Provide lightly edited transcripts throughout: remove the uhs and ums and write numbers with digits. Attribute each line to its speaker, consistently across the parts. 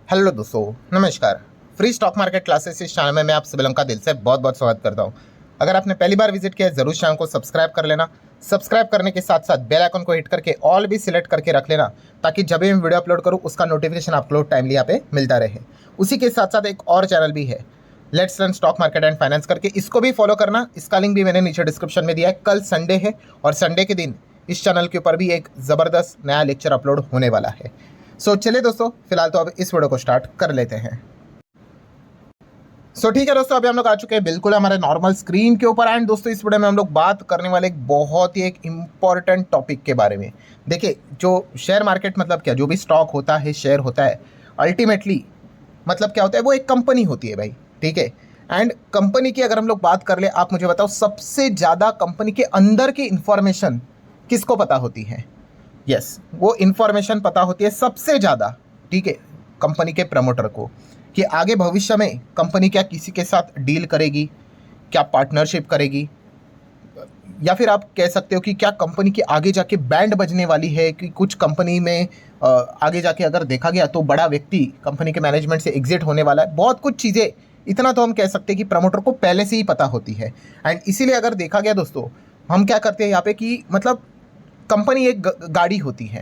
Speaker 1: Hello दोस्तों, नमस्कार। Free stock market classes इस चैनल में मैं आप सभी लोगों का दिल से बहुत बहुत स्वागत करता हूं। अगर आपने पहली बार विजिट किया है ज़रूर चैनल को सब्सक्राइब कर लेना। सब्सक्राइब करने के साथ साथ बेल आइकन को हिट करके ऑल भी सिलेक्ट करके रख लेना, ताकि जब भी मैं वीडियो अपलोड करूँ उसका नोटिफिकेशन आपको टाइमली यहाँ पे मिलता रहे। उसी के साथ साथ एक और चैनल भी है, let's learn stock market and finance करके, इसको भी फॉलो करना। इसका लिंक भी मैंने नीचे डिस्क्रिप्शन में दिया है। कल संडे है और संडे के दिन इस चैनल के ऊपर भी एक ज़बरदस्त नया लेक्चर अपलोड होने वाला है। चलिए दोस्तों, फिलहाल तो अब इस वीडियो को स्टार्ट कर लेते हैं। ठीक है दोस्तों, अभी हम लोग आ चुके हैं बिल्कुल हमारे नॉर्मल स्क्रीन के ऊपर। एंड दोस्तों, इस वीडियो में हम लोग बात करने वाले एक बहुत ही एक इम्पॉर्टेंट टॉपिक के बारे में। देखिए, जो शेयर मार्केट मतलब क्या, जो भी स्टॉक होता है, शेयर होता है, अल्टीमेटली मतलब क्या होता है, वो एक कंपनी होती है भाई। ठीक है। एंड कंपनी की अगर हम लोग बात कर ले, आप मुझे बताओ सबसे ज़्यादा कंपनी के अंदर की इंफॉर्मेशन किसको पता होती है? यस, वो इंफॉर्मेशन पता होती है सबसे ज़्यादा, ठीक है, कंपनी के प्रमोटर को, कि आगे भविष्य में कंपनी क्या किसी के साथ डील करेगी, क्या पार्टनरशिप करेगी, या फिर आप कह सकते हो कि क्या कंपनी की आगे जाके बैंड बजने वाली है, कि कुछ कंपनी में आगे जाके अगर देखा गया तो बड़ा व्यक्ति कंपनी के मैनेजमेंट से एग्जिट होने वाला है। बहुत कुछ चीज़ें, इतना तो हम कह सकते हैं कि प्रमोटर को पहले से ही पता होती है। एंड इसीलिए अगर देखा गया दोस्तों, हम क्या करते हैं यहाँ पे कि मतलब कंपनी एक गाड़ी होती है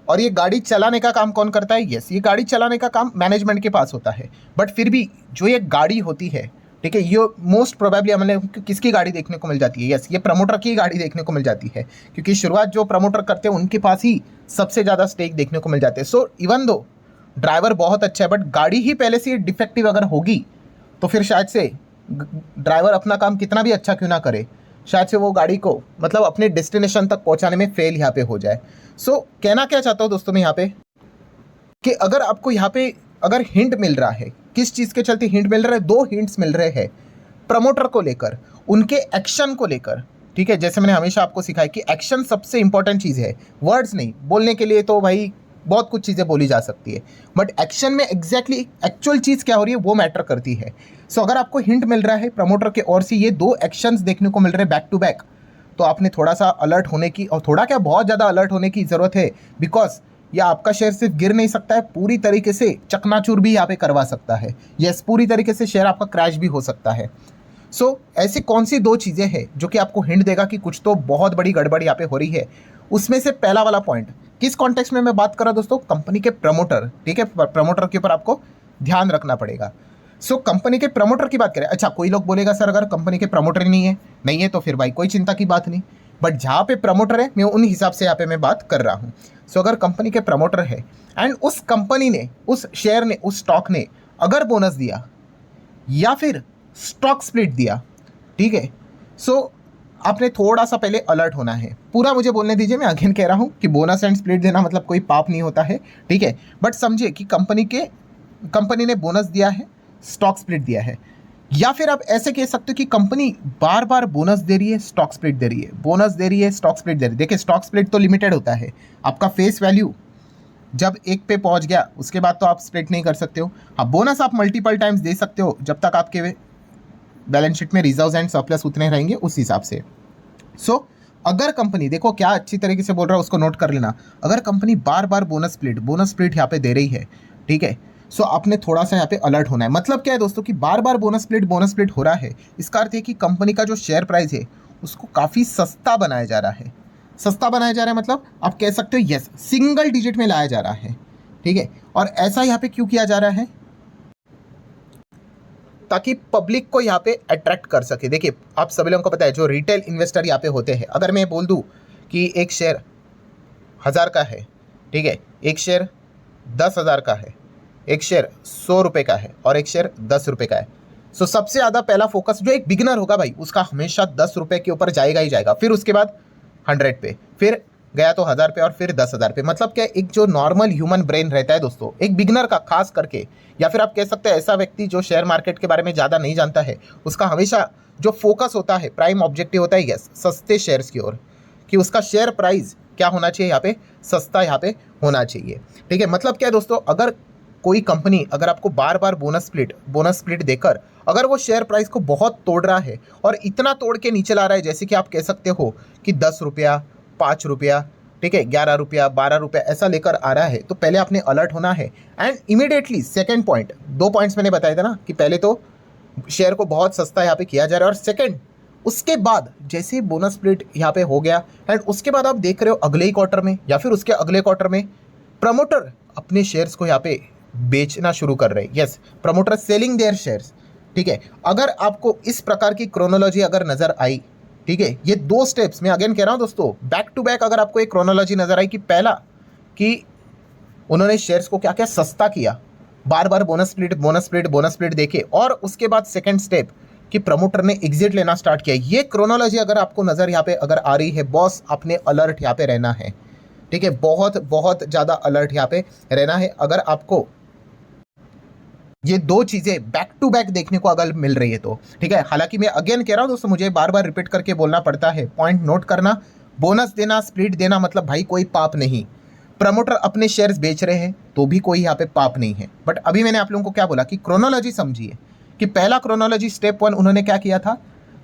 Speaker 1: और ये गाड़ी चलाने का काम कौन करता है? यस, ये गाड़ी चलाने का काम मैनेजमेंट के पास होता है। बट फिर भी जो ये गाड़ी होती है, ठीक है, ये मोस्ट प्रोबेबली हमें किसकी गाड़ी देखने को मिल जाती है? यस, ये प्रमोटर की गाड़ी देखने को मिल जाती है, क्योंकि शुरुआत जो प्रमोटर करते हैं उनके पास ही सबसे ज़्यादा स्टेक देखने को मिल जाते हैं। सो इवन दो ड्राइवर बहुत अच्छा है, बट गाड़ी ही पहले से डिफेक्टिव अगर होगी तो फिर शायद से ड्राइवर अपना काम कितना भी अच्छा क्यों ना करे, शायद से वो गाड़ी को मतलब अपने डेस्टिनेशन तक पहुंचाने में फेल यहाँ पे हो जाए। कहना क्या चाहता हूँ दोस्तों मैं यहाँ पे, कि अगर आपको यहाँ पे अगर हिंट मिल रहा है, किस चीज़ के चलते हिंट मिल रहा है? दो हिंट्स मिल रहे हैं प्रमोटर को लेकर, उनके एक्शन को लेकर। ठीक है, जैसे मैंने हमेशा आपको सिखाया कि एक्शन सबसे इंपॉर्टेंट चीज़ है, वर्ड्स नहीं। बोलने के लिए तो भाई बहुत कुछ चीज़ें बोली जा सकती है, बट एक्शन में एग्जैक्टली एक्चुअल चीज़ क्या हो रही है वो मैटर करती है। अगर आपको हिंट मिल रहा है प्रमोटर के ओर से, ये दो एक्शंस देखने को मिल रहे हैं बैक टू बैक, तो आपने थोड़ा सा अलर्ट होने की, और थोड़ा क्या बहुत ज़्यादा अलर्ट होने की ज़रूरत है। बिकॉज या आपका शेयर सिर्फ गिर नहीं सकता है, पूरी तरीके से चकनाचूर भी यहाँ पे करवा सकता है। यस, पूरी तरीके से शेयर आपका क्रैश भी हो सकता है। ऐसी कौन सी दो चीज़ें हैं जो कि आपको हिंट देगा कि कुछ तो बहुत बड़ी गड़बड़ यहाँ पे हो रही है? उसमें से पहला वाला पॉइंट, किस कॉन्टेक्स्ट में मैं बात कर रहा हूँ दोस्तों? कंपनी के प्रमोटर। ठीक है, प्रमोटर के ऊपर आपको ध्यान रखना पड़ेगा। कंपनी के प्रमोटर की बात करें, अच्छा कोई लोग बोलेगा सर अगर कंपनी के प्रमोटर ही नहीं है तो फिर भाई कोई चिंता की बात नहीं। बट जहाँ पे प्रमोटर है, मैं उन हिसाब से यहाँ पे मैं बात कर रहा हूँ। अगर कंपनी के प्रमोटर है एंड उस कंपनी ने, उस शेयर ने, उस स्टॉक ने अगर बोनस दिया या फिर स्टॉक स्प्लिट दिया, ठीक है, आपने थोड़ा सा पहले अलर्ट होना है। पूरा मुझे बोलने दीजिए, मैं अगेन कह रहा हूँ कि बोनस एंड स्प्लिट देना मतलब कोई पाप नहीं होता है। ठीक है, बट समझिए कि कंपनी ने बोनस दिया है, स्टॉक स्प्लिट दिया है, या फिर आप ऐसे कह सकते हो कि कंपनी बार बार बोनस दे रही है, स्टॉक स्प्लिट दे रही है, बोनस दे रही है, स्टॉक स्प्लिट दे रही है। देखिए, स्टॉक स्प्लिट तो लिमिटेड होता है, आपका फेस वैल्यू जब एक पे पहुंच गया उसके बाद तो आप स्प्लिट नहीं कर सकते हो। हाँ, बोनस आप मल्टीपल टाइम्स दे सकते हो जब तक आपके बैलेंस शीट में रिजर्व्स एंड सरप्लस उतने रहेंगे उस हिसाब से। अगर कंपनी, देखो क्या अच्छी तरीके से बोल रहा है उसको नोट कर लेना, अगर कंपनी बार बार बोनस स्प्लिट यहाँ पे दे रही है, ठीक है, आपने थोड़ा सा यहाँ पे अलर्ट होना है। मतलब क्या है दोस्तों, कि बार बार बोनस स्प्लिट हो रहा है, इसका अर्थ है कि कंपनी का जो शेयर प्राइस है उसको काफ़ी सस्ता बनाया जा रहा है। सस्ता बनाया जा रहा है मतलब आप कह सकते हो यस, सिंगल डिजिट में लाया जा रहा है। ठीक है, और ऐसा यहाँ पे क्यों किया जा रहा है? ताकि पब्लिक को यहाँ पे अट्रैक्ट कर सके। देखिए, आप सभी लोगों को पता है जो रिटेल इन्वेस्टर यहाँ पे होते हैं, अगर मैं बोल दूँ कि एक शेयर 1000 का है, ठीक है, एक शेयर 10,000 का है, एक शेयर 100 रुपये का है और एक शेयर 10 रुपये का है, सबसे ज़्यादा पहला फोकस जो एक बिगिनर होगा भाई, उसका हमेशा 10 रुपये के ऊपर जाएगा ही जाएगा। फिर उसके बाद 100 पे, फिर गया तो 1000 पे और फिर 10,000 पे। मतलब क्या, एक जो नॉर्मल ह्यूमन ब्रेन रहता है दोस्तों, एक बिगिनर का खास करके, या फिर आप कह सकते हैं ऐसा व्यक्ति जो शेयर मार्केट के बारे में ज़्यादा नहीं जानता है, उसका हमेशा जो फोकस होता है, प्राइम ऑब्जेक्टिव होता है यस, सस्ते शेयर्स की ओर, कि उसका शेयर प्राइस क्या होना चाहिए यहाँ पे? सस्ता यहाँ पे होना चाहिए। ठीक है, मतलब क्या है दोस्तों, अगर कोई कंपनी अगर आपको बार बार बोनस स्प्लिट देकर अगर वो शेयर प्राइस को बहुत तोड़ रहा है और इतना तोड़ के नीचे ला रहा है, जैसे कि आप कह सकते हो कि 10 रुपया, 5 रुपया, ठीक है, 11 रुपया 12 रुपया ऐसा लेकर आ रहा है, तो पहले आपने अलर्ट होना है। And immediately second point, 2 points मैंने बताया था ना कि पहले तो शेयर को बहुत सस्ता यहाँ पे किया जा रहा है, और सेकेंड उसके बाद जैसे ही बोनस स्प्लिट यहाँ पे हो गया एंड उसके बाद आप देख रहे हो अगले ही क्वार्टर में या फिर उसके अगले क्वार्टर में प्रमोटर अपने शेयर्स को यहाँ पे बेचना शुरू कर रहे हैं। Yes, promoter selling their shares. ठीक है, अगर आपको इस प्रकार की क्रोनोलॉजी अगर नजर आई, ठीक है, ये 2 स्टेप्स मैं अगेन कह रहा हूं दोस्तों, बैक टू बैक अगर आपको एक क्रोनोलॉजी नजर आई कि पहला कि उन्होंने शेयर्स को क्या क्या सस्ता किया, बार बार bonus split bonus split bonus split देके, और उसके बाद सेकंड स्टेप कि प्रमोटर ने एग्जिट लेना स्टार्ट किया। ये क्रोनोलॉजी अगर आपको नजर यहाँ पे अगर आ रही है बॉस, आपने अलर्ट यहाँ पे रहना है। ठीक है, बहुत बहुत ज़्यादा अलर्ट यहाँ पे रहना है अगर आपको ये 2 चीज़ें बैक टू बैक देखने को अगर मिल रही है तो। ठीक है, हालांकि मैं अगेन कह रहा हूँ दोस्तों, मुझे बार बार रिपीट करके बोलना पड़ता है, पॉइंट नोट करना, बोनस देना स्प्लिट देना मतलब भाई कोई पाप नहीं। प्रमोटर अपने शेयर्स बेच रहे हैं तो भी कोई यहाँ पे पाप नहीं है। बट अभी मैंने आप लोगों को क्या बोला कि क्रोनोलॉजी समझिए, कि पहला क्रोनोलॉजी स्टेप 1 उन्होंने क्या किया था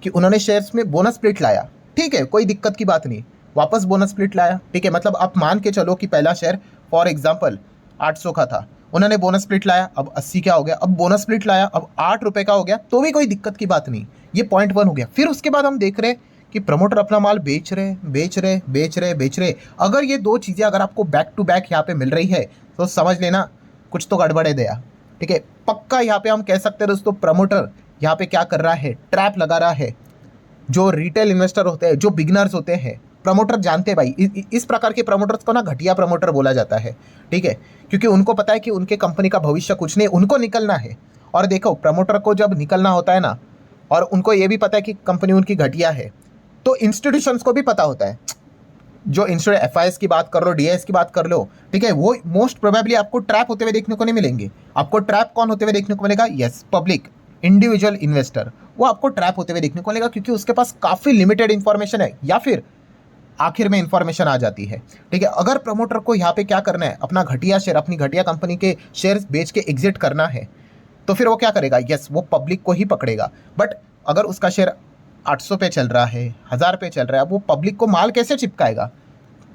Speaker 1: कि उन्होंने शेयर्स में बोनस स्प्लिट लाया। ठीक है, कोई दिक्कत की बात नहीं, वापस बोनस स्प्लिट लाया। ठीक है, मतलब आप मान के चलो कि पहला शेयर फॉर एग्जांपल 800 का था, उन्होंने बोनस स्प्लिट लाया, अब 80 क्या हो गया, अब बोनस स्प्लिट लाया, अब 8 रुपये का हो गया, तो भी कोई दिक्कत की बात नहीं। ये पॉइंट 1 हो गया। फिर उसके बाद हम देख रहे हैं कि प्रमोटर अपना माल बेच रहे। अगर ये 2 चीज़ें अगर आपको बैक टू बैक यहाँ पे मिल रही है तो समझ लेना कुछ तो गड़बड़ है दया। ठीक है, पक्का यहाँ पे हम कह सकते हैं दोस्तों, प्रमोटर यहाँ पे क्या कर रहा है, ट्रैप लगा रहा है। जो रिटेल इन्वेस्टर होते हैं, जो बिगनर्स होते हैं, प्रमोटर जानते हैं भाई, इस प्रकार के प्रमोटर्स को ना घटिया प्रमोटर बोला जाता है। ठीक है, क्योंकि उनको पता है कि उनके कंपनी का भविष्य कुछ नहीं, उनको निकलना है। और देखो, प्रमोटर को जब निकलना होता है ना, और उनको ये भी पता है कि कंपनी उनकी घटिया है, तो इंस्टीट्यूशंस को भी पता होता है। जो इंस्टीट्यूट FIS की बात कर लो, DIS की बात कर लो, ठीक है, वो मोस्ट प्रोबेबली आपको ट्रैप होते हुए देखने को नहीं मिलेंगे। आपको ट्रैप कौन होते हुए देखने को मिलेगा? यस, पब्लिक, इंडिविजुअल इन्वेस्टर, वो आपको ट्रैप होते हुए देखने को मिलेगा, क्योंकि उसके पास काफ़ी लिमिटेड इंफॉर्मेशन है या फिर आखिर में इंफॉर्मेशन आ जाती है। ठीक है, अगर प्रमोटर को यहाँ पे क्या करना है, अपना घटिया शेयर, अपनी घटिया कंपनी के शेयर्स बेच के एग्जिट करना है, तो फिर वो क्या करेगा? यस, वो पब्लिक को ही पकड़ेगा। बट अगर उसका शेयर 800 पे चल रहा है, 1000 पे चल रहा है, अब वो पब्लिक को माल कैसे चिपकाएगा?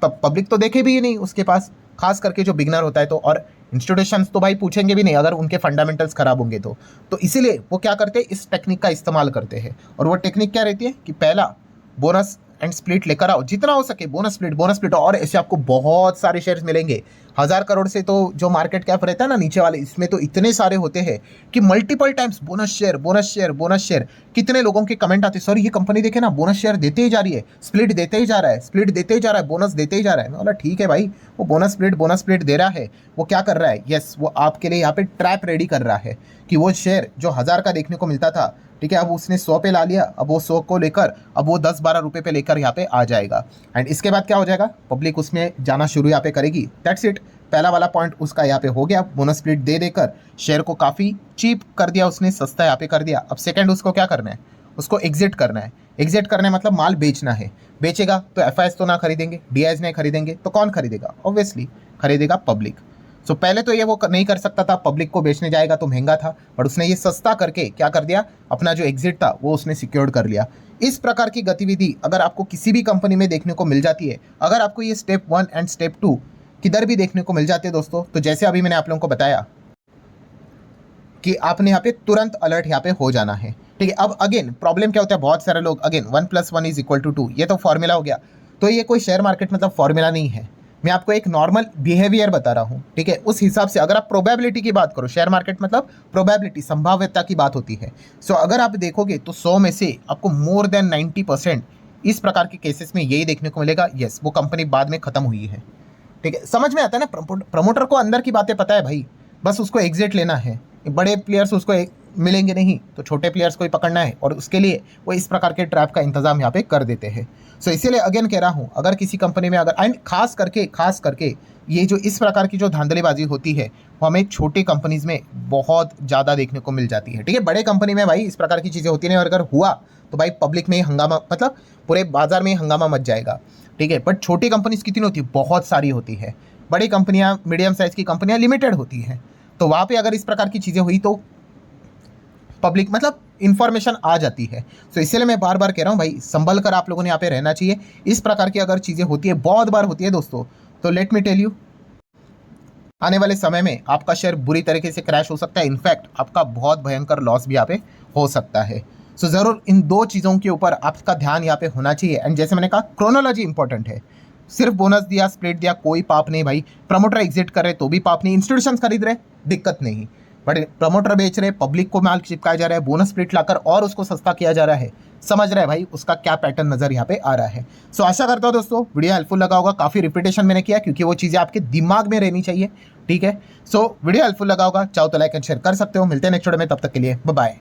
Speaker 1: पब्लिक तो देखे भी नहीं उसके पास, खास करके जो बिगनर होता है तो, और इंस्टीट्यूशंस तो भाई पूछेंगे भी नहीं अगर उनके फंडामेंटल्स खराब होंगे तो इसीलिए वो क्या करते हैं, इस टेक्निक का इस्तेमाल करते हैं। और वो टेक्निक क्या रहती है कि पहला बोनस एंड स्प्लिट लेकर आओ, जितना हो सके बोनस स्प्लिट, और ऐसे आपको बहुत सारे शेयर्स मिलेंगे। 1000 करोड़ से तो जो मार्केट कैप रहता है ना नीचे वाले, इसमें तो इतने सारे होते हैं कि मल्टीपल टाइम्स बोनस शेयर। कितने लोगों के कमेंट आते हैं, सर ये कंपनी देखे ना, बोनस शेयर देते ही जा रही है, स्प्लिट देते ही जा रहा है, बोनस देते ही जा रहा है। मैं बोला ठीक है भाई, वो बोनस स्प्लिट दे रहा है, वो क्या कर रहा है? यस, वो आपके लिए यहाँ पे ट्रैप रेडी कर रहा है कि वो शेयर जो 1000 का देखने को मिलता था, ठीक है, अब उसने 100 पे ला लिया, अब वो 100 को लेकर अब वो 10-12 रुपये पे लेकर यहाँ पे आ जाएगा। एंड इसके बाद क्या हो जाएगा, पब्लिक उसमें जाना शुरू यहाँ पे करेगी। दैट्स इट, पहला वाला पॉइंट उसका यहाँ पे हो गया, बोनस स्प्लिट दे देकर शेयर को काफ़ी चीप कर दिया उसने, सस्ता यहाँ पे कर दिया। अब सेकंड उसको क्या करना है, उसको एग्जिट करना है। एग्जिट करना है मतलब माल बेचना है। बेचेगा तो FIS तो ना खरीदेंगे, DIS नहीं खरीदेंगे, तो कौन खरीदेगा? ऑब्वियसली खरीदेगा पब्लिक। सो पहले तो ये वो नहीं कर सकता था, पब्लिक को बेचने जाएगा तो महंगा था, बट उसने ये सस्ता करके क्या कर दिया, अपना जो एग्जिट था वो उसने सिक्योर कर लिया। इस प्रकार की गतिविधि अगर आपको किसी भी कंपनी में देखने को मिल जाती है, अगर आपको ये स्टेप 1 एंड स्टेप 2 किधर भी देखने को मिल जाते हैं दोस्तों, तो जैसे अभी मैंने आप लोगों को बताया कि आपने यहाँ पे तुरंत अलर्ट यहाँ पे हो जाना है। ठीक है, अब अगेन प्रॉब्लम क्या होता है, बहुत सारे लोग अगेन 1 + 1 = 2, ये तो फॉर्मूला हो गया। तो ये कोई शेयर मार्केट मतलब फॉर्मूला नहीं है, मैं आपको एक नॉर्मल बिहेवियर बता रहा हूँ। ठीक है, उस हिसाब से अगर आप प्रोबेबिलिटी की बात करो, शेयर मार्केट मतलब प्रोबेबिलिटी, संभाव्यता की बात होती है। सो अगर आप देखोगे तो 100 में से आपको मोर देन 90% इस प्रकार के केसेस में यही देखने को मिलेगा, यस वो कंपनी बाद में खत्म हुई है। ठीक है, समझ में आता है ना, प्रमोटर को अंदर की बातें पता है भाई, बस उसको एग्जिट लेना है। बड़े प्लेयर्स उसको मिलेंगे नहीं, तो छोटे प्लेयर्स को ही पकड़ना है, और उसके लिए वो इस प्रकार के ट्रैप का इंतजाम यहाँ पे कर देते हैं। सो इसीलिए अगेन कह रहा हूँ, अगर किसी कंपनी में अगर एंड खास करके ये जो इस प्रकार की जो धांधलीबाजी होती है वो हमें छोटी कंपनीज में बहुत ज़्यादा देखने को मिल जाती है। ठीक है, बड़े कंपनी में भाई इस प्रकार की चीज़ें होती नहीं, और अगर हुआ तो भाई पब्लिक में ही हंगामा, मतलब पूरे बाजार में ही हंगामा मच जाएगा। ठीक है, बट छोटी कंपनीज कितनी होती है? बहुत सारी होती है। बड़ी कंपनियाँ, मीडियम साइज़ की कंपनियाँ लिमिटेड होती हैं, तो वहाँ पे अगर इस प्रकार की चीज़ें हुई तो पब्लिक मतलब इन्फॉर्मेशन आ जाती है। तो इसलिए मैं बार बार कह रहा हूँ भाई, संभल कर आप लोगों ने यहाँ पे रहना चाहिए। इस प्रकार की अगर चीज़ें होती है, बहुत बार होती है दोस्तों, तो लेट मी टेल यू, आने वाले समय में आपका शेयर बुरी तरीके से क्रैश हो सकता है। इनफैक्ट आपका बहुत भयंकर लॉस भी यहाँ पे हो सकता है। सो ज़रूर इन दो चीज़ों के ऊपर आपका ध्यान यहाँ पे होना चाहिए। एंड जैसे मैंने कहा, क्रोनोलॉजी इंपॉर्टेंट है। सिर्फ बोनस दिया, स्प्लिट दिया, कोई पाप नहीं भाई। प्रमोटर एग्जिट कर रहे तो भी पाप नहीं, इंस्टीट्यूशन खरीद रहे दिक्कत नहीं, बट प्रमोटर बेच रहे, पब्लिक को माल चिपकाया जा रहा है, बोनस स्प्लिट लाकर और उसको सस्ता किया जा रहा है। समझ रहे हैं भाई उसका क्या पैटर्न नजर यहाँ पे आ रहा है। सो आशा करता हूँ दोस्तों वीडियो हेल्पफुल लगा होगा। काफी रिपीटेशन मैंने किया क्योंकि वो चीजें आपके दिमाग में रहनी चाहिए, ठीक है। सो वीडियो हेल्पफुल लगा होगा, चाहो तो लाइक एंड शेयर कर सकते हो। मिलते हैं नेक्स्ट वीडियो में, तब तक के लिए बाय बाय।